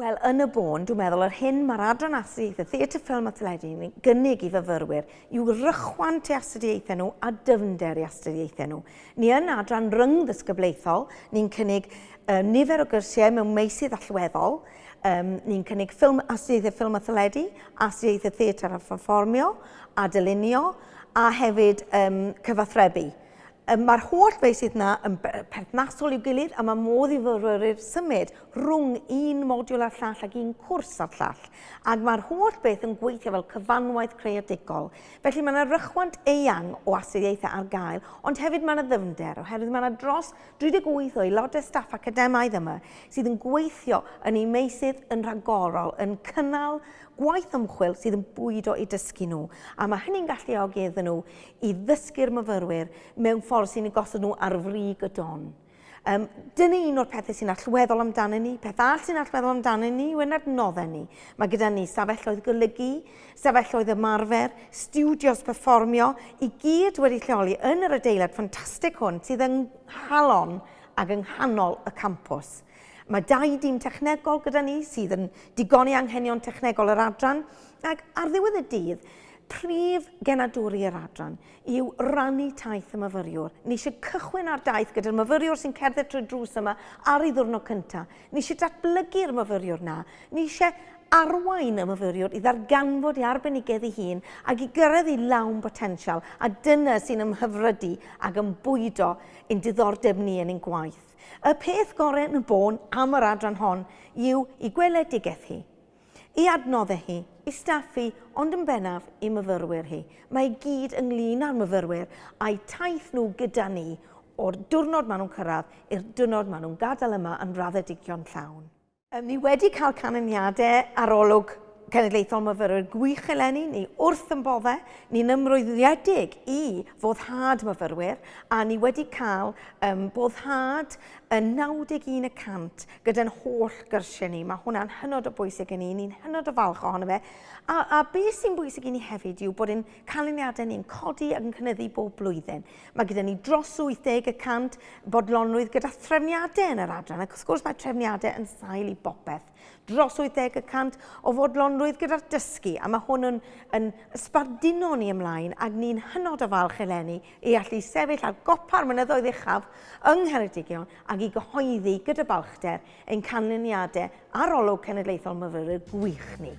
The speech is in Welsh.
Wel, yn y bôn, dwi'n meddwl, yr hyn mae'r Adran Astudiaethau Theatr Ffilm a Teledu yn gynnig i fyfyrwyr yw rychwant i astudiaethau nhw a dyfnder i astudiaethau nhw. Ni yn adran ryng ddisgyblaethol, ni'n cynnig nifer o gyrsiau mewn meysydd allweddol, ni'n cynnig astudiaethau ffilm a Teledu, astudiaethau theatr a pherfformio, a dylunio, a hefyd cyfathrebu. Mae'r holl feysydd yna yn perthnasol i'w gilydd a mae modd i fyfyrwyr symud rhwng un modiwl ar llall ac un cwrs ar llall. Ac mae'r holl beth yn gweithio fel cyfanwaith creadigol. Felly mae yna rychwant eang o astudiaethau ar gael, ond hefyd mae yna ddyfnder, oherwydd mae yna dros 38 o aelodau staff academaidd yma sydd yn gweithio yn eu meysydd yn rhagorol, yn cynnal gwaith ymchwil sydd yn bwydo i dysgu nhw. A mae hynny'n galluogi iddyn nhw i ddysgu'r myfyrwyr mewn ffordd sy'n ei gosod nhw ar frig y don. Dyna un o'r pethau sy'n allweddol amdano ni. Peth all sy'n allweddol amdano ni yw yn adnoddau ni. Mae gyda ni stafelloedd golygu, stafelloedd ymarfer, stiwdios perfformio, i gyd wedi lleoli yn yr adeilad ffantastig hwn sydd yn halon ac yng nghanol y campws. Mae 2 dîm technegol gyda ni sydd yn digoni anghenion technegol yr adran, ac ar ddiwedd y dydd, prif genadwri yr adran yw rannu taith y myfyriwr. Ni eisiau cychwyn ar daith gyda'r myfyriwr sy'n cerdded trwy drws yma ar ei ddiwrnod cyntaf. Ni eisiau datblygu'r myfyriwr na. Ni eisiau arwain y myfyriwr i ddarganfod ei arbenigedd ei hun ac i gyrraedd ei lawn potensial, a dyna sy'n ymhyfrydu ac yn bwydo ein diddordeb ni yn ein gwaith. Y peth gorau yn y bôn am yr adran hon yw i gweledigaeth hi, i adnoddau hi, i staff hi, ond yn bennaf i myfyrwyr hi. Mae gyd ynglyn â'r myfyrwyr a'i taith nhw gyda ni o'r diwrnod maen nhw'n cyrraedd i'r diwrnod maen nhw'n gadael yma yn raddedigion llawn. Ni wedi cael canlyniadau arolwg cenedlaethol myfyrwyr gwych eleni, ni wrth yn boddau, ni'n ymrwyddedig i foddhad myfyrwyr, a ni wedi cael boddhad yn 91% gyda'n holl gyrsiau ni. Mae hwnna'n hynod o bwysig i ni, ni'n hynod o falch ohono fe. A beth sy'n bwysig i ni hefyd yw bod ein canlyniadau ni'n codi ac yn cynyddu bob blwyddyn. Mae gyda ni dros 80% bodlonrwydd gyda threfniadau yn yr adran, ac wrth gwrs mae trefniadau yn sail i bopeth. Dros 80% o fodlonrwydd gyda'r dysgu, a mae hwn yn ysbarduno ni ymlaen, ac ni'n hynod o falch eleni i allu sefyll ar gopa'r mynyddoedd uchaf yng Ngheredigion ac i gyhoeddi gyda balchder ein canlyniadau arolwg cenedlaethol myfyrwyr gwych ni.